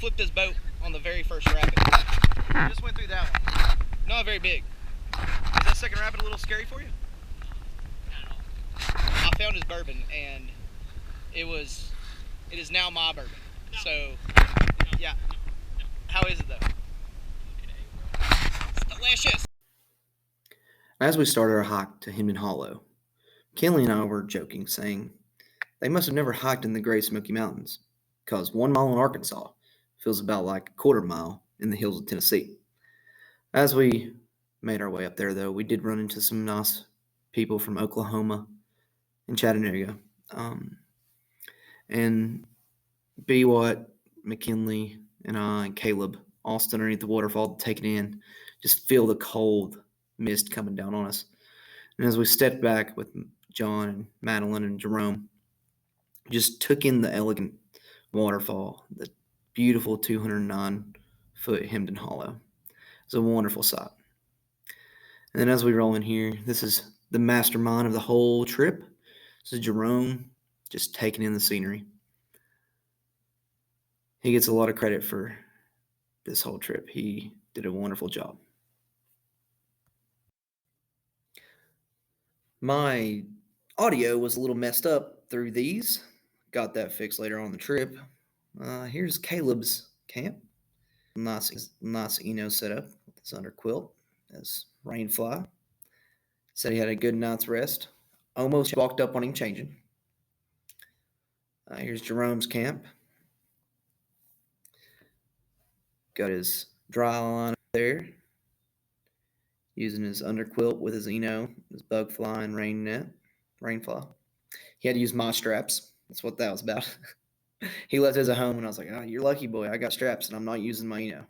flipped his boat on the very first rapid. You just went through that one. Not very big. Is that second rapid a little scary for you? I found his bourbon, and it is now my bourbon. So, yeah. How is it though? It's delicious. As we started our hike to Hindman Hollow, Kelly and I were joking, saying they must have never hiked in the Great Smoky Mountains, because 1 mile in Arkansas feels about like a quarter mile in the hills of Tennessee. As we made our way up there, though, we did run into some nice people from Oklahoma and Chattanooga. And B. Watt, McKinley, and I, and Caleb all stood underneath the waterfall, taking in, just feel the cold mist coming down on us. And as we stepped back with John and Madeline and Jerome, just took in the elegant waterfall, the beautiful 209-foot Hemden Hollow. It's a wonderful sight. And then as we roll in here, this is the mastermind of the whole trip. This is Jerome, just taking in the scenery. He gets a lot of credit for this whole trip. He did a wonderful job. My audio was a little messed up through these. Got that fixed later on the trip. Here's Caleb's camp. Nice setup with his under quilt, his rainfly. Said he had a good night's rest. Almost walked up on him changing. Here's Jerome's camp. Got his dry line up there. Using his under quilt with his his bug fly and rainfly. He had to use my straps. That's what that was about. He left his at home, and I was like, "Oh, you're lucky, boy. I got straps, and I'm not using my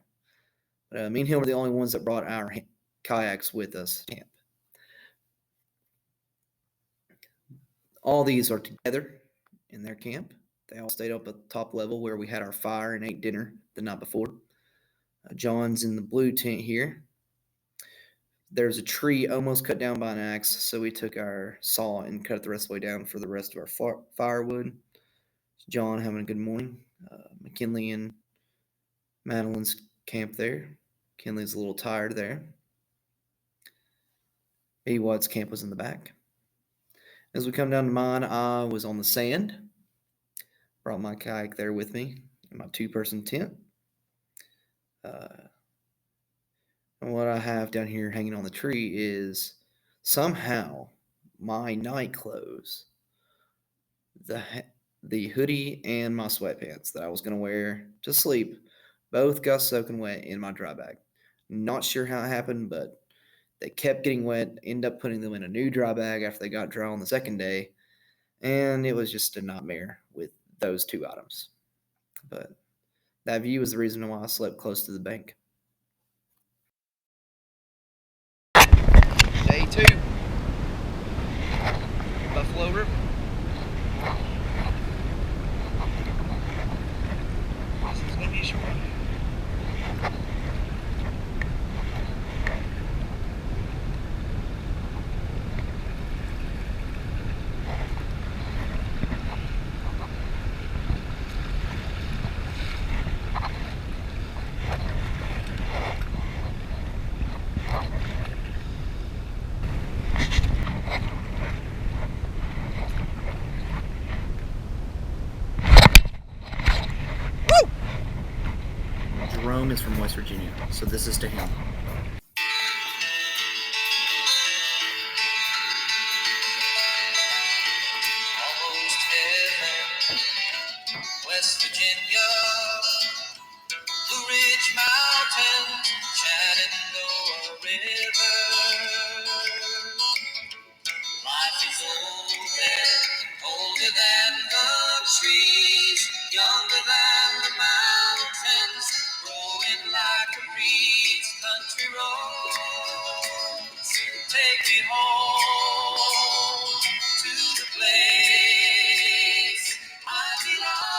But me and him were the only ones that brought our kayaks with us to camp. All these are together in their camp. They all stayed up at the top level where we had our fire and ate dinner the night before. John's in the blue tent here. There's a tree almost cut down by an axe, so we took our saw and cut it the rest of the way down for the rest of our firewood. John having a good morning. McKinley and Madeline's camp there. McKinley's a little tired there. A. Watt's camp was in the back. As we come down to mine, I was on the sand. Brought my kayak there with me in my 2-person tent. And what I have down here hanging on the tree is somehow my night clothes, the hoodie and my sweatpants that I was going to wear to sleep, both got soaking wet in my dry bag. Not sure how it happened, but they kept getting wet, ended up putting them in a new dry bag after they got dry on the second day, and it was just a nightmare with those 2 items. But that view is the reason why I slept close to the bank. Day 2. Buffalo River. This is going to be a short one. Jerome is from West Virginia, so this is to him. Almost heaven, West Virginia, Blue Ridge Mountains, Shenandoah River. Life is older than the trees, younger than the mountains, growing like a breeze. Country roads, take me home to the place I belong.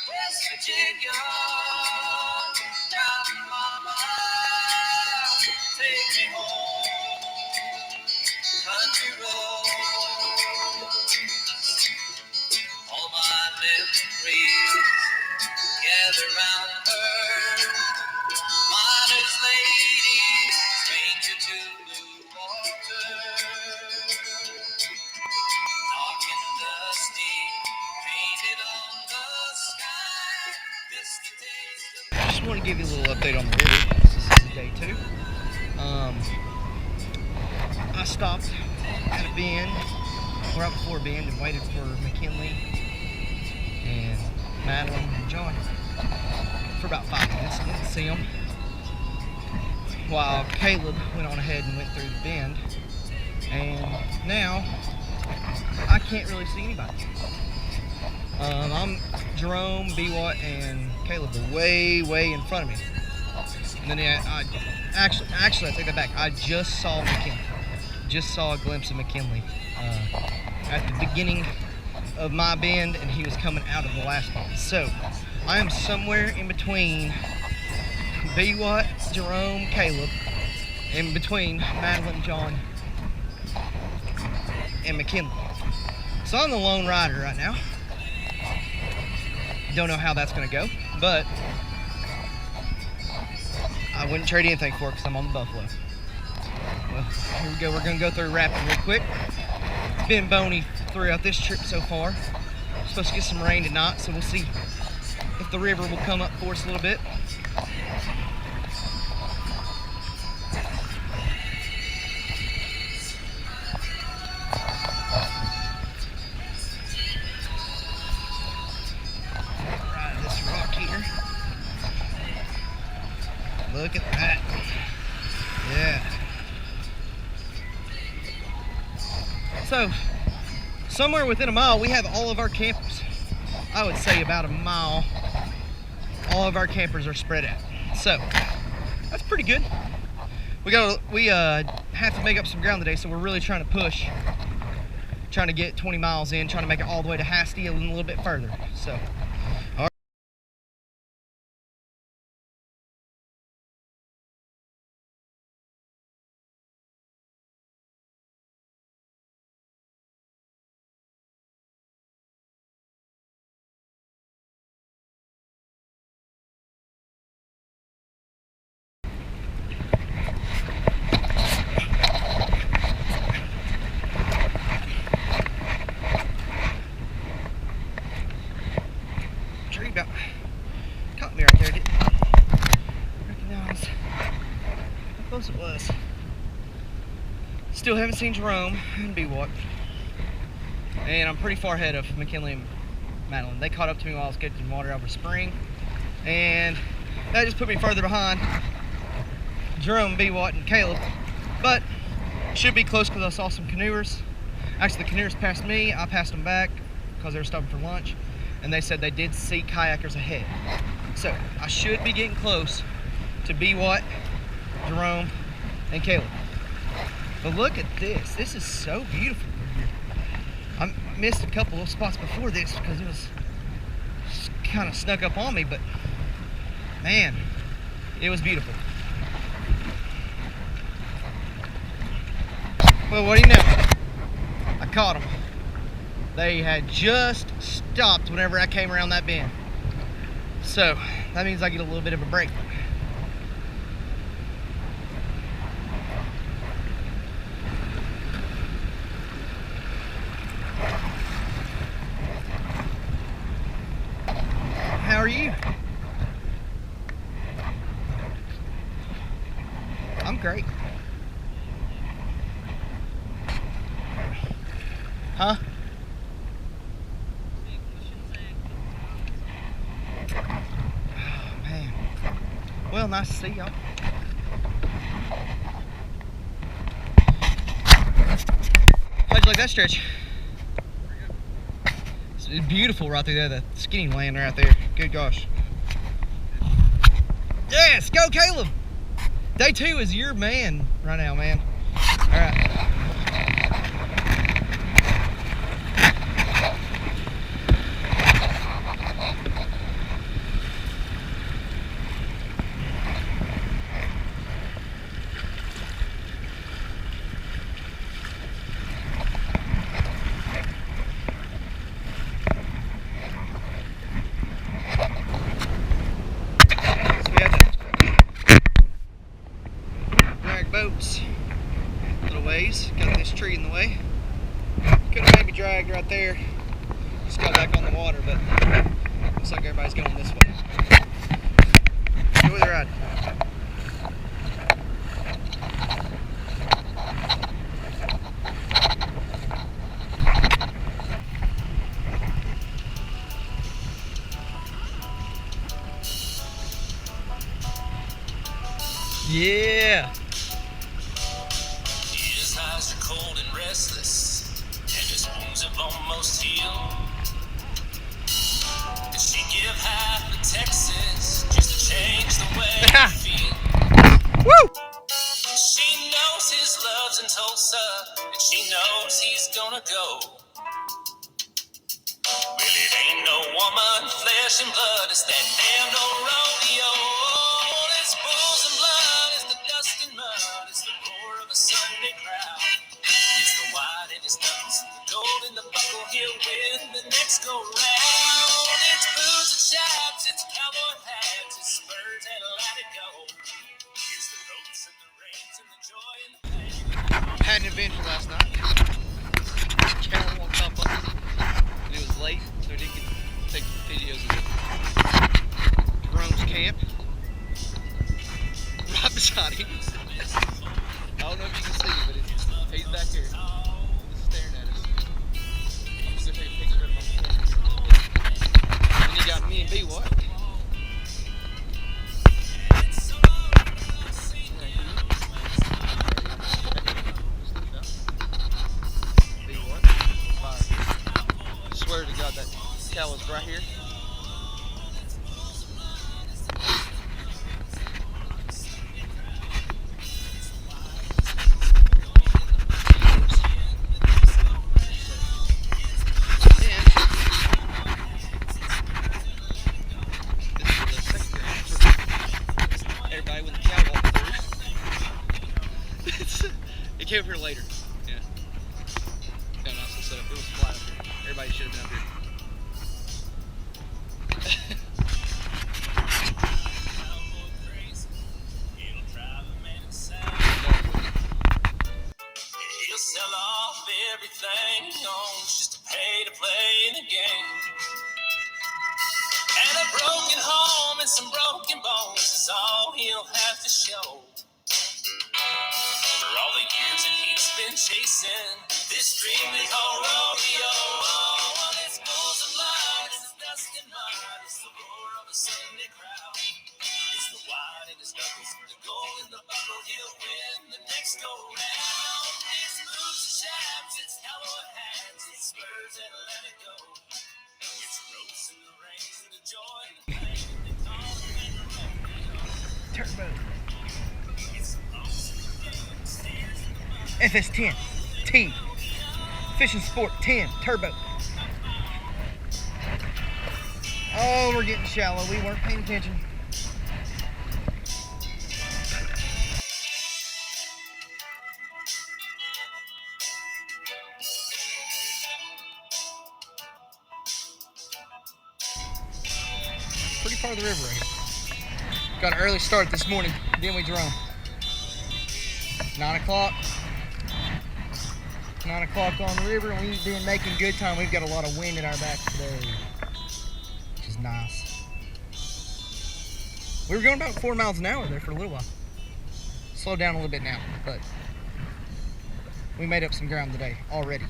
West Virginia, Mountain Mama, take me home. Country roads, all my memories around her. Miner's lady, stranger to blue water. Dark and dusty, painted on the sky. Misty taste of I just want to give you a little update on the river. This is day 2. I stopped at a bend, right before a bend, and waited for McKinley and Madeline and John for about 5 minutes. Didn't see them. While Caleb went on ahead and went through the bend, and now I can't really see anybody. I'm Jerome, B-Watt, and Caleb are way in front of me. And then I actually I take that back. I just saw McKinley. Just saw a glimpse of McKinley at the beginning of my bend, and he was coming out of the last bend. So I am somewhere in between B-Watt, Jerome, Caleb, in between Madeline, John, and McKinley. So I'm the lone rider right now. Don't know how that's going to go, but I wouldn't trade anything for it because I'm on the buffalo. Well, here we go. We're going to go through rapid real quick. It's been bony throughout this trip so far. Supposed to get some rain tonight, so we'll see if the river will come up for us a little bit. Right, this rock here. Look at that. Yeah. So, somewhere within a mile, we have all of our campers. I would say about a mile, all of our campers are spread out. So, that's pretty good. We have to make up some ground today, so we're really trying to push. Trying to get 20 miles in, trying to make it all the way to Steele and a little bit further. So, all right. About caught me right there, didn't recognize how close it was. Still haven't seen Jerome and B-Watt, and I'm pretty far ahead of McKinley and Madeline. They caught up to me while I was getting water over spring, and that just put me further behind Jerome, B-Watt, and Caleb, but should be close because I saw some canoers. Actually, the canoers passed me. I passed them back because they were stopping for lunch. And they said they did see kayakers ahead. So I should be getting close to B-Watt, Jerome, and Caleb. But look at this. This is so beautiful here. I missed a couple of spots before this because it was kind of snuck up on me, but man, it was beautiful. Well, what do you know? I caught them. They had just stopped whenever I came around that bend. So that means I get a little bit of a break. How are you? I'm great. Huh? Well, nice to see y'all. How'd you like that stretch? It's beautiful right through there, the skinny land right there. Good gosh. Yes, go Caleb! Day 2 is your man right now, man. All right. Could have maybe dragged right there. Just got back on the water, but looks like everybody's going this way. Enjoy the ride. Yeah. His eyes are cold and restless, and his wounds have almost healed. And she give half to Texas just to change the way I feel. Woo! She knows his love's in Tulsa, and she knows he's gonna go. Well, it ain't no woman, flesh and blood, it's that damned old rodeo. It's bulls and blood, it's the dust and mud, it's the roar of a Sunday crowd. It's the white and his nuts, the gold in the buckle, he'll win the next go round. It's boots and chaps, it's cowboy hats, it's spurs and let it go. It's the ropes and the reins and the joy and the pain. Had an adventure last night. Cal won't come up. And it was late, so I didn't get to take videos of Jerome's camp. Right beside him. I don't know if you can see it, but he's back there. Just staring at us. I'm just gonna take a picture of him. And he got me and B what? I swear to God that cow was right here. Everybody when the cow walked through. It came up here later. Yeah. Got nice set up. It was flat up here. Everybody should have been up here. He'll sell off everything he owns just to pay to play the game. And a broken home and some broken bones is all he'll have to show. For all the years that he's been chasing this dream we call rodeo. Oh, it's bulls and blood, it's dust and mud, it's the roar of a Sunday crowd. It's the wine in his knuckles, the gold in the buckle, he'll win the next go round. It's boots and chaps, it's cowboy hats, it's spurs and let it go. It's the ropes and the reins and the joy and the pain, and they call it the rodeo. Turbo. It's the bumps and the game, stairs and the mud. FS10 T Fishing Sport 10 Turbo. Oh, we're getting shallow. We weren't paying attention. Pretty far of the river right here. Got an early start this morning, didn't we, Jerome? 9 o'clock. 9 o'clock on the river, and we've been making good time. We've got a lot of wind in our backs today, which is nice. We were going about 4 miles an hour there for a little while. Slowed down a little bit now, but we made up some ground today already.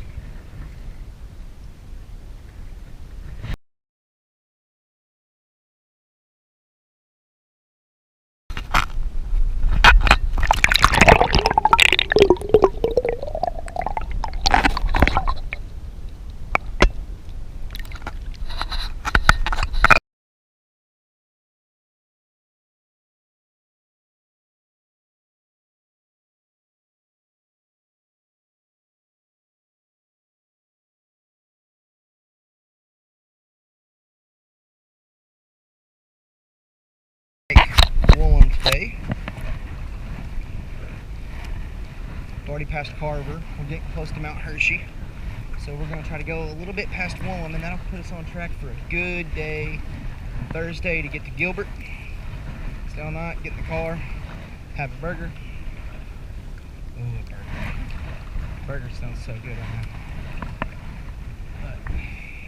Woolen today. Already past Carver. We're getting close to Mount Hershey. So we're going to try to go a little bit past Woolen, and that'll put us on track for a good day Thursday to get to Gilbert. Stay all night, get in the car, have a burger. Ooh, a burger. Burger sounds so good right now.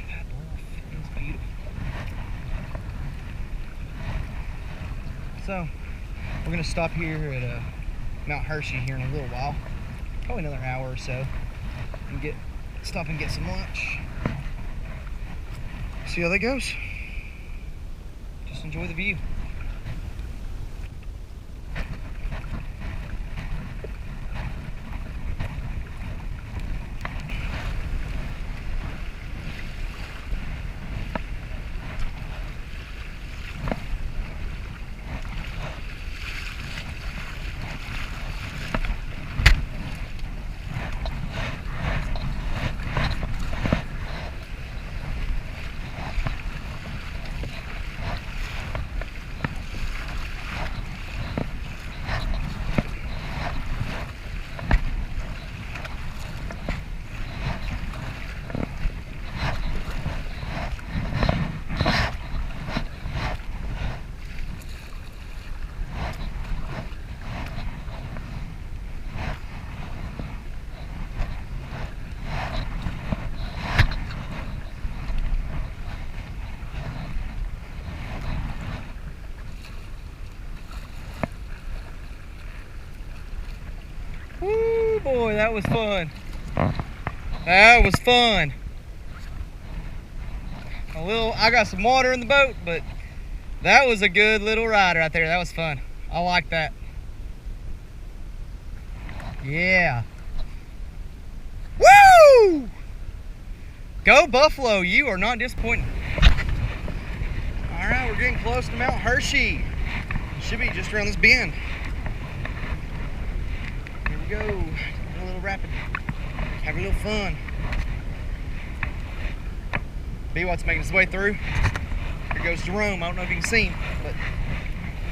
That bluff is beautiful. So, we're going to stop here at Mount Hershey here in a little while. Probably another hour or so. And stop and get some lunch. See how that goes. Just enjoy the view. Woo, boy, that was fun. That was fun. I got some water in the boat, but that was a good little ride right there. That was fun. I like that. Yeah. Woo! Go Buffalo, you are not disappointing. All right, we're getting close to Mount Hershey. Should be just around this bend. Here we go, a little rapid. Have a little fun. B-Watt's making his way through. Here goes Jerome. I don't know if you can see him, but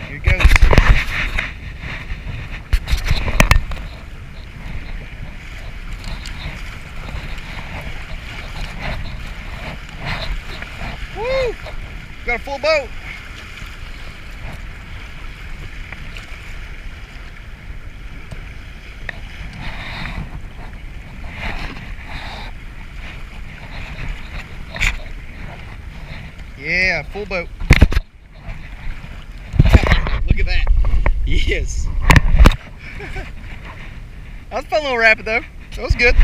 here it goes. Woo! Got a full boat. Yeah, full boat. Look at that. Yes. That was a fun little rapid though. That was good.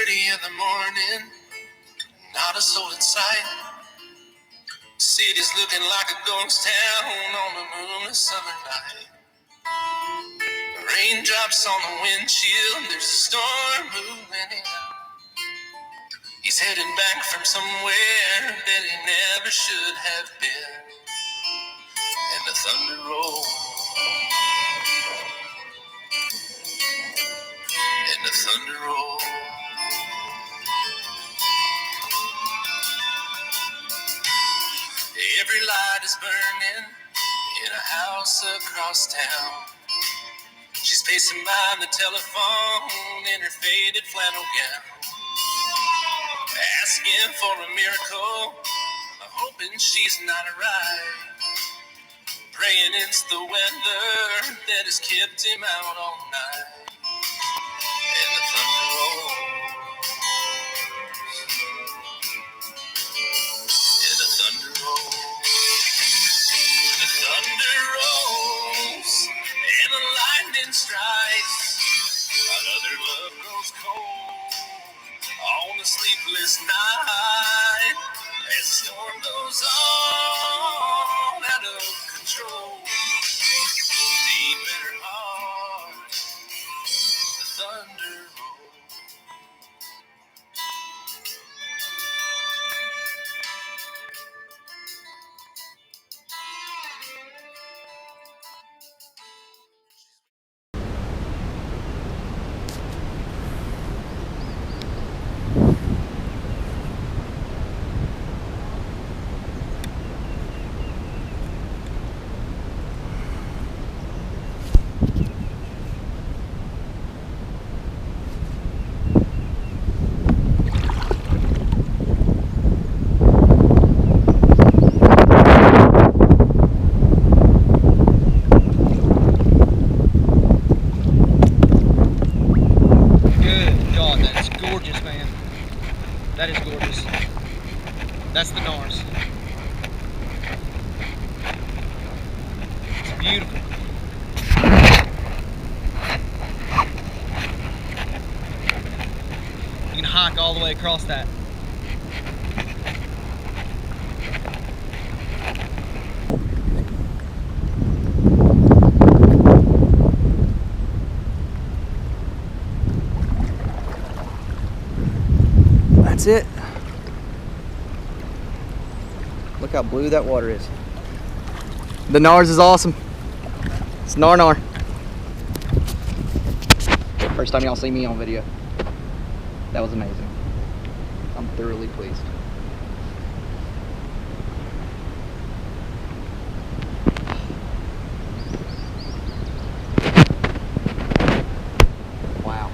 In the morning, not a soul in sight. City's looking like a ghost town on a moonless summer night. Raindrops on the windshield, there's a storm moving in. He's heading back from somewhere that he never should have been. And the thunder rolls, and the thunder rolls. Every light is burning in a house across town. She's pacing by the telephone in her faded flannel gown, asking for a miracle, hoping she's not right, praying it's the weather that has kept him out all night. And the thunder rolls, and the That's the Nars. It's beautiful. You can hike all the way across that. That's it. Look how blue that water is. The Nars is awesome. It's Nar. First time y'all see me on video. That was amazing. I'm thoroughly pleased. Wow.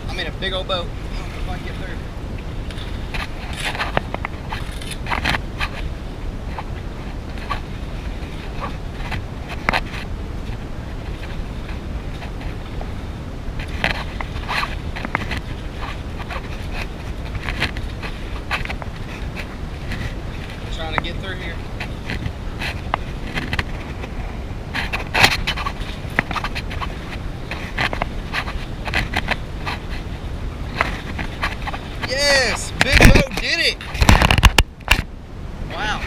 I'm in a big old boat. I don't know if I can get through. Trying to get through here. Yes, big boat did it. Wow.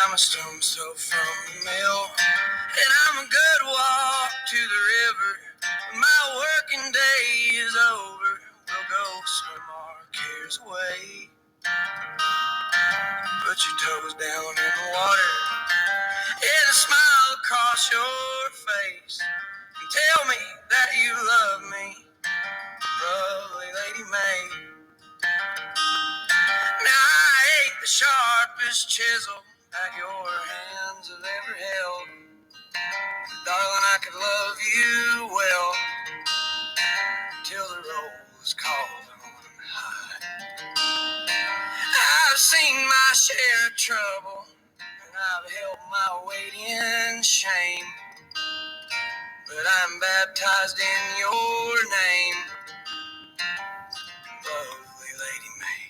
I'm a stone's throw from the mill, and I'm a good walk to the river. When my working day is over, we'll go swim our cares away. Put your toes down in the water, and a smile across your face, and tell me that you love me, lovely Lady May. Now I ain't the sharpest chisel that your hands have ever held, but darling, I could love you well till the roll is called on high. I've seen my share of trouble, and I've held my weight in shame, but I'm baptized in your name, lovely Lady May.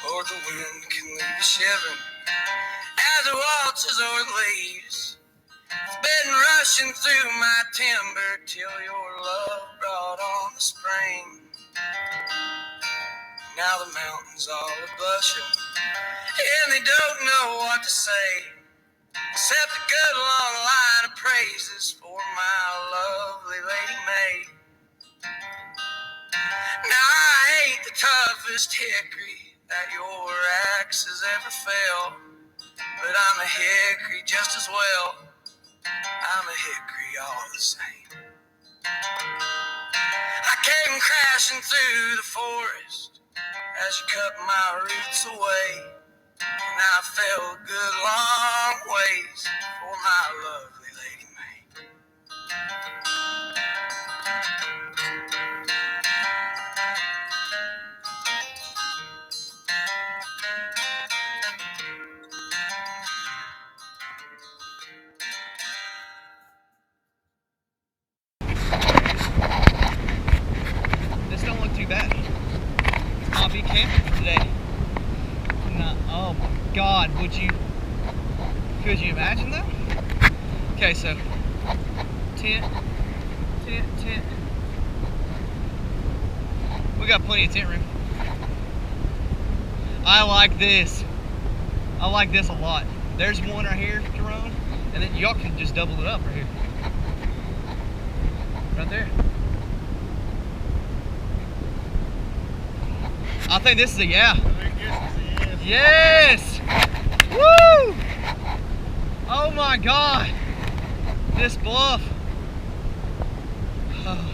Or the wind can leave you shivering as it waltzes o'er the leaves. It's been rushing through my timber till your love brought on the spring. Now the mountains all are blushing, and they don't know what to say, except a good long line of praises for my lovely Lady May. Now I ain't the toughest hickory that your axe has ever felled, but I'm a hickory just as well. I'm a hickory all the same. I came crashing through the forest as you cut my roots away, and I fell a good long ways for my lovely Lady May. camping for today. Not, oh my God, could you imagine that? Okay, so tent. We got plenty of tent room. I like this. I like this a lot. There's one right here, Jerome, and then y'all can just double it up right here. Right there. I think this is a yeah. Yes! Woo! Oh my God! This bluff. Oh.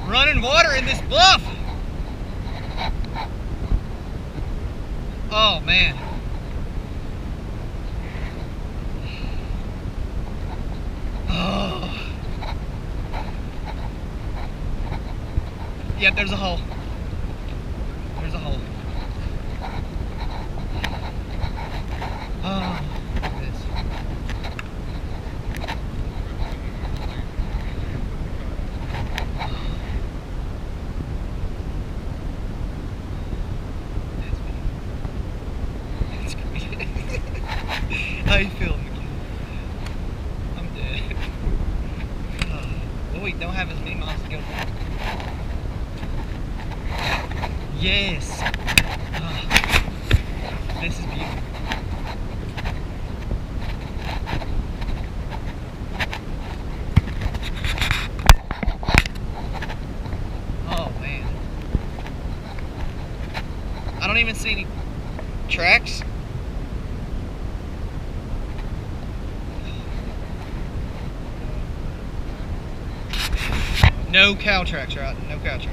Running water in this bluff. Oh man. Oh. Yep, there's a hole. There's a hole. Oh, goodness. That's great. How you feeling, McKenna? I'm dead. Well, we don't have as many miles to go. Yes. Oh, this is beautiful. Oh man. I don't even see any tracks. No cow tracks, right? No cow tracks.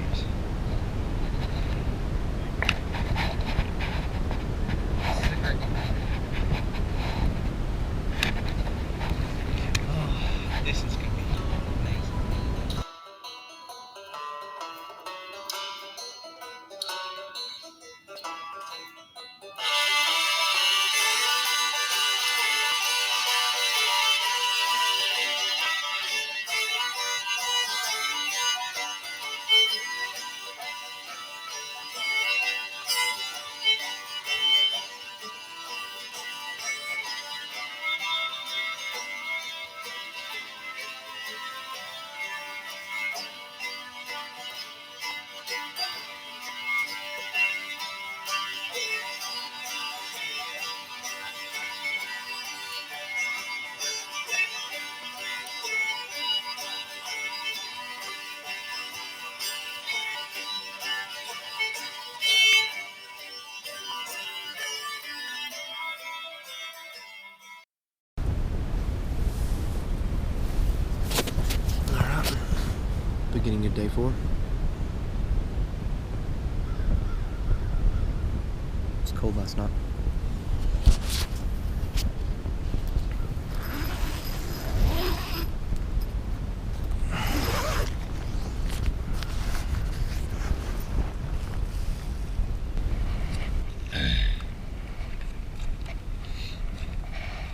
Beginning of day 4. It's cold last night.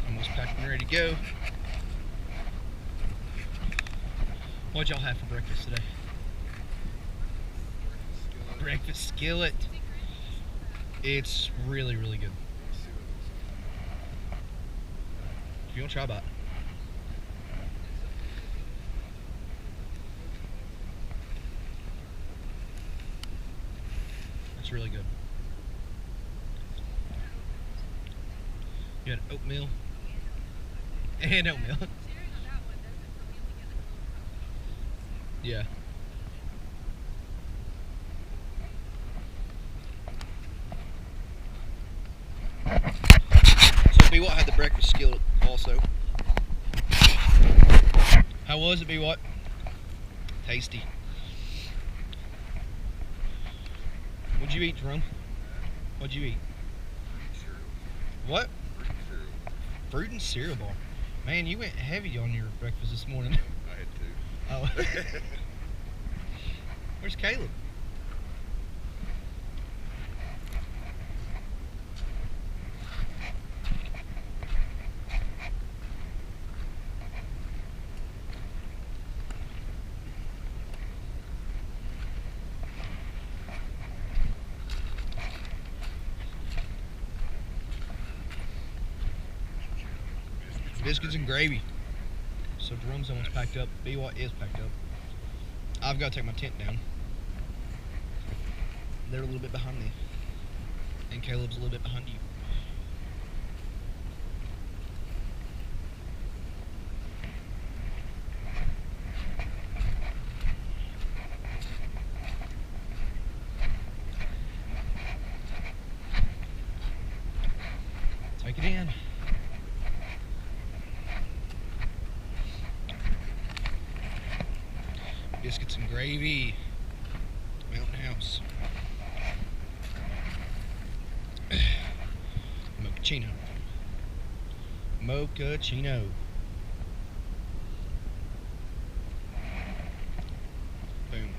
Almost packed and ready to go. What'd y'all have for breakfast today? Breakfast skillet. It's really, really good. If you want to try about it. It's really good. You had oatmeal and oatmeal. Yeah. So B-Watt had the breakfast skillet also. How was it, B-Watt? Tasty. What'd you eat, Jerome? What'd you eat? What? Fruit and cereal bar. Man, you went heavy on your breakfast this morning. I had two. Oh. Where's Caleb? Biscuits and gravy. So Jerome's almost packed up. BY is packed up. I've got to take my tent down. They're a little bit behind me. And Caleb's a little bit behind you. Take it in. Biscuits and gravy. Mountain House. Mochaccino. Mochaccino. Boom.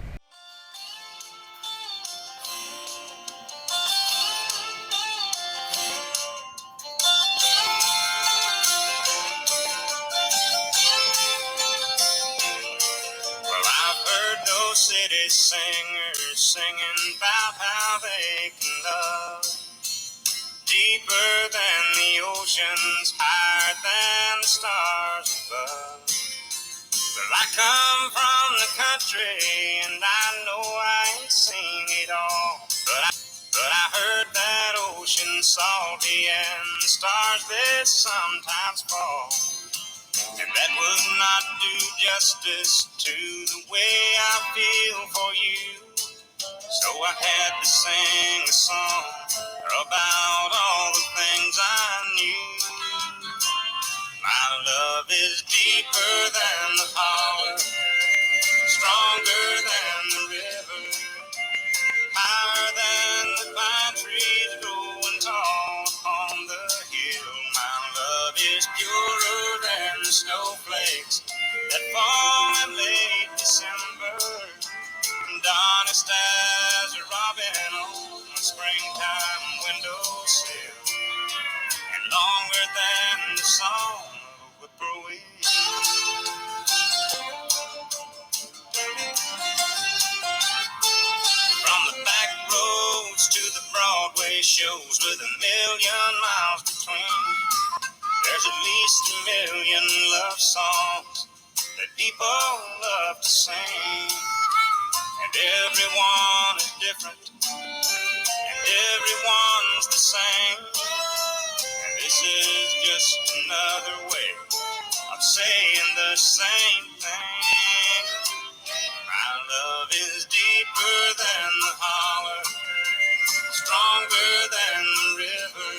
Well, I've heard those city singers singing about how they can love deeper than the oceans, higher than the stars above. Well, I come from the country and I know I ain't seen it all, but I heard that ocean salty and the stars that sometimes fall. And that would not do justice to the way I feel for you. So I had to sing a song about all the things I knew. My love is deeper than the holler, stronger than the river, higher than the pine trees growing tall on the hill. My love is purer than the snowflakes that fall in late December, and honest as a robin on a springtime windowsill, and longer than the song of a whippoorwill. From the back roads to the Broadway shows with a million miles between, there's at least a million love songs that people love to sing. And everyone is different, and everyone's the same. And this is just another way of saying the same thing. My love is deeper than the holler, stronger than the river,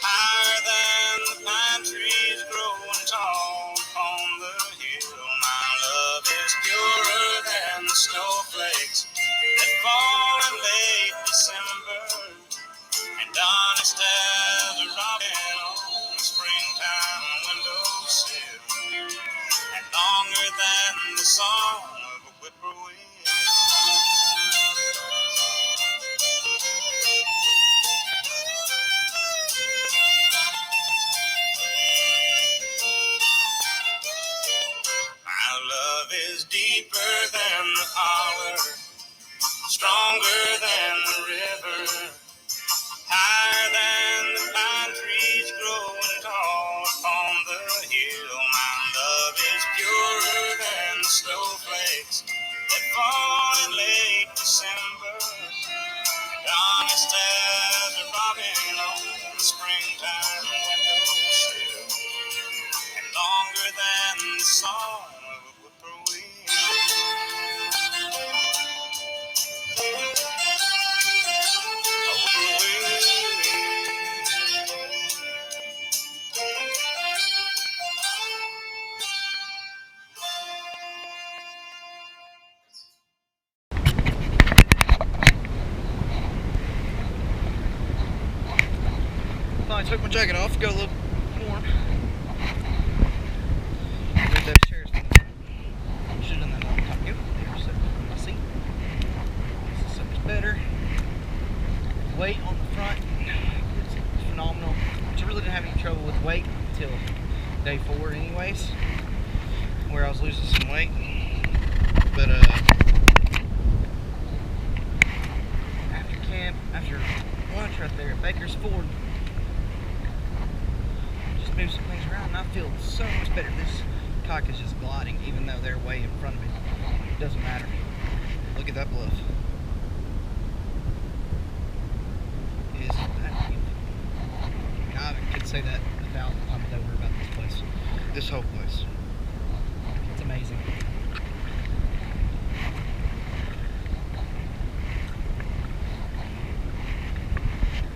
higher than the pine trees growing tall on the hill. My love is purer than the snowflakes that fall in late December, and honest as a robin on a springtime windowsill, and longer than the song of a whippoorwill. My love is deeper than the holler, stronger than the river, higher than the pine trees growing tall on the hill. My love is purer than the snowflakes that fall in late December, and honest as a robin on the springtime windowsill, and longer than the song of a whippoorwill. I took my jacket off to go a little warm. Moved those chairs. Should have done that a long time ago. They're sitting on my seat. This is so much better. Weight on the front is phenomenal. But you really didn't have any trouble with weight until day 4 anyways, where I was losing some weight. But after camp, after lunch right there at Baker's Ford, just move some things around, and I feel so much better. This kayak is just gliding, even though they're way in front of me. It doesn't matter. Look at that bluff. Is that beautiful? I could say that 1,000 times over about this place. This whole place. It's amazing.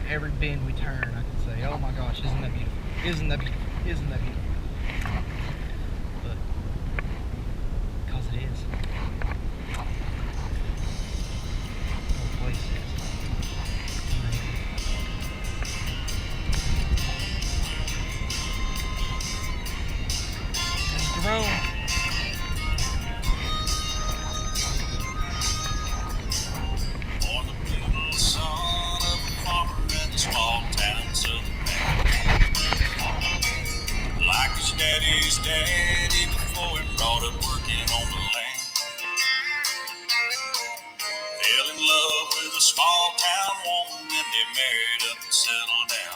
Every bend we turn, I can say, oh my gosh, isn't that beautiful? Isn't that beautiful? Isn't that beautiful? But, because it is. The whole place is amazing. There's Jerome. Born the brutal son of a farmer in a small town, southern Maine. Like his daddy's daddy before him, brought up working on the land. Fell in love with a small town woman, and they married up and settled down.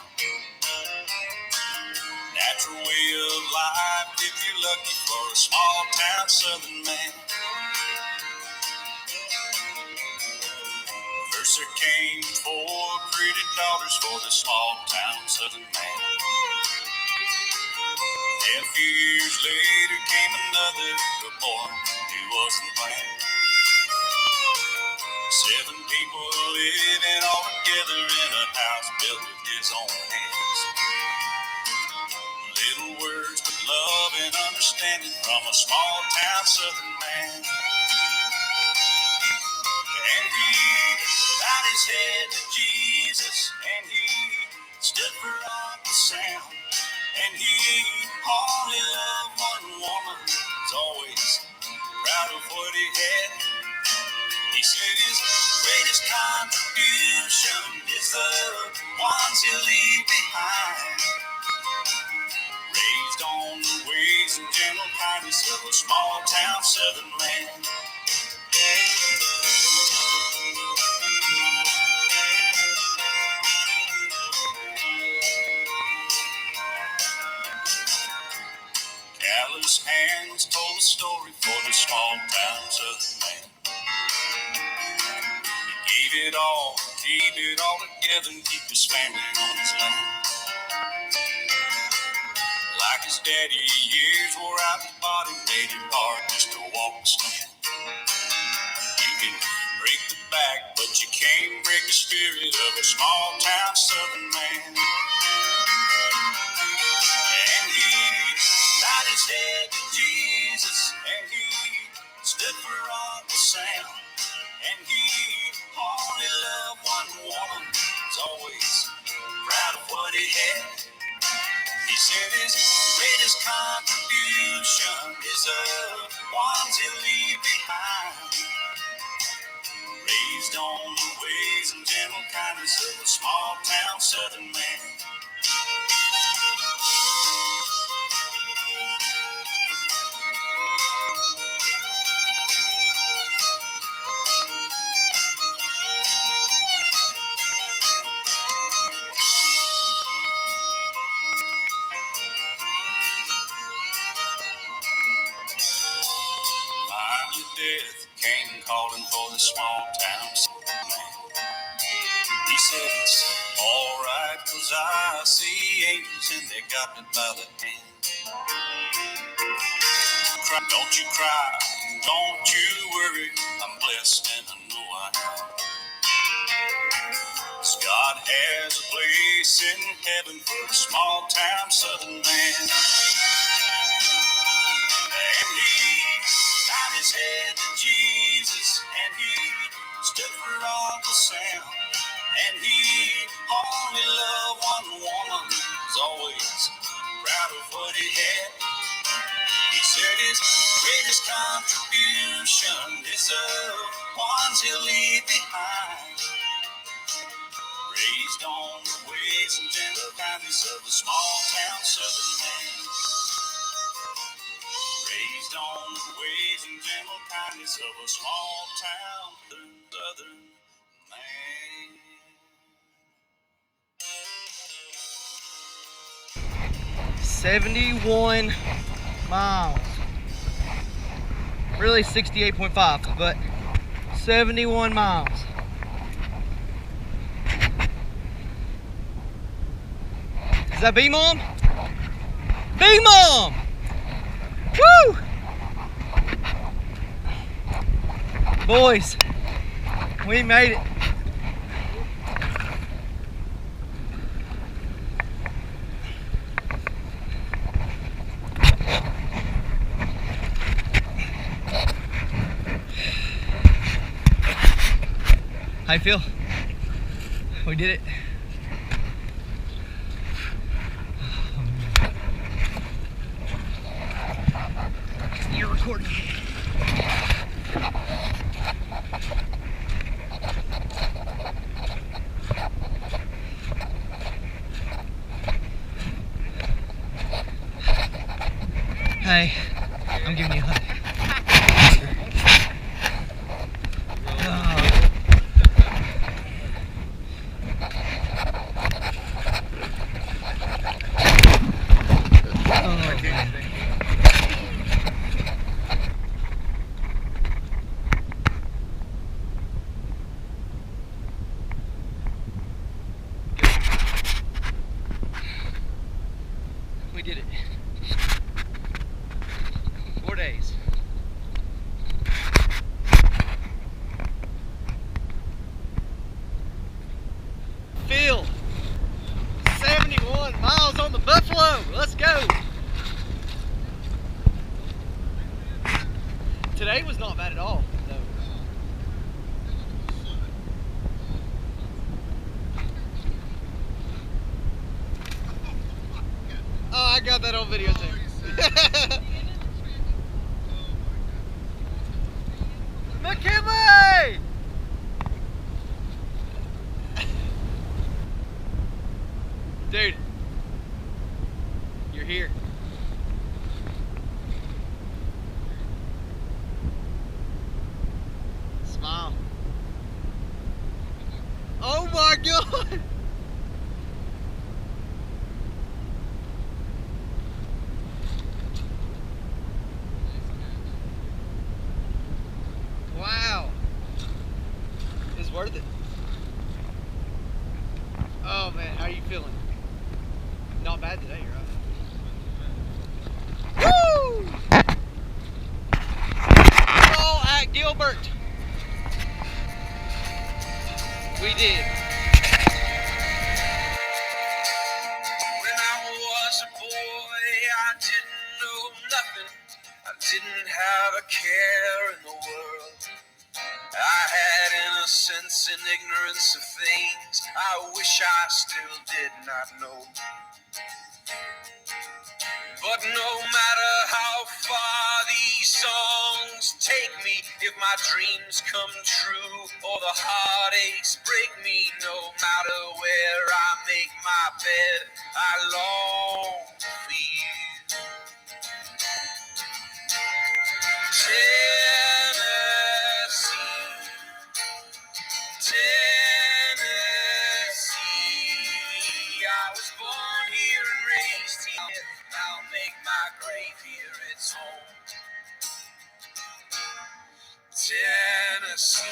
Natural way of life if you're lucky for a small town southern man. First there came 4 pretty daughters for the small town southern man. Then a few years later came another boy who wasn't planned. 7 people living all together in a house built with his own hands. Little words but love and understanding from a small town southern man. And he bowed his head to Jesus, and he stood for Uncle Sam. And he only loved one woman, was always proud of what he had. He said his greatest contribution is the ones he'll leave behind. Raised on the ways and gentle kindness of a small town southern man. Callous hands told a story for the small town southern man. He gave it all, keep it all together, and keep his family on his land. Like his daddy, years wore out his body, made him hard just to walk and stand. You can break the back, but you can't break the spirit of a small town southern man. And he bowed his head to Jesus, and he stood for Uncle Sam. And he only loved one woman, was always proud of what he had. He said his greatest contribution is the ones he'll leave behind. Raised on the ways and gentle kindness of a small town southern man. Finally death came calling for the small town man. He said it's alright, 'cause I see angels and they got me by the hand. Don't you cry, don't you worry, I'm blessed and I know I am. 'Cause God has a place in heaven for a small town southern man. And he bowed his head to Jesus, and he stood for Uncle Sam. And he only loved one woman, was always proud of what he had. He said his greatest contribution is the ones he'll leave behind. Raised on the ways and gentle kindness of a small town southern man. Raised on the ways and gentle kindness of a small town southern man. 71 miles. Really 68.5, but 71 miles. Is that B-Mom? B-Mom! Woo! Boys, we made it. How you feel? We did it. You're recording. Hey, I'm giving you a hug. We did it. 4 days. Phil, 71 miles on the Buffalo. Let's go. Today was not bad at all, though. Oh, I got that on video too. McKinley! Dude, you're here. Smile. Oh my God! Wow. It's worth it. Oh man, how are you feeling? Not bad today, right? Woo! All at Gilbert. We did. When I was a boy, I didn't know nothing. I didn't have a care in the world. I had innocence and ignorance of things I wish I still did not know. But no matter how far these songs take me, if my dreams come true or the heartaches break me, no matter where I make my bed, I long for you. Tennessee, Tennessee, I was born here and raised here. I'll make my grave here its home. Tennessee.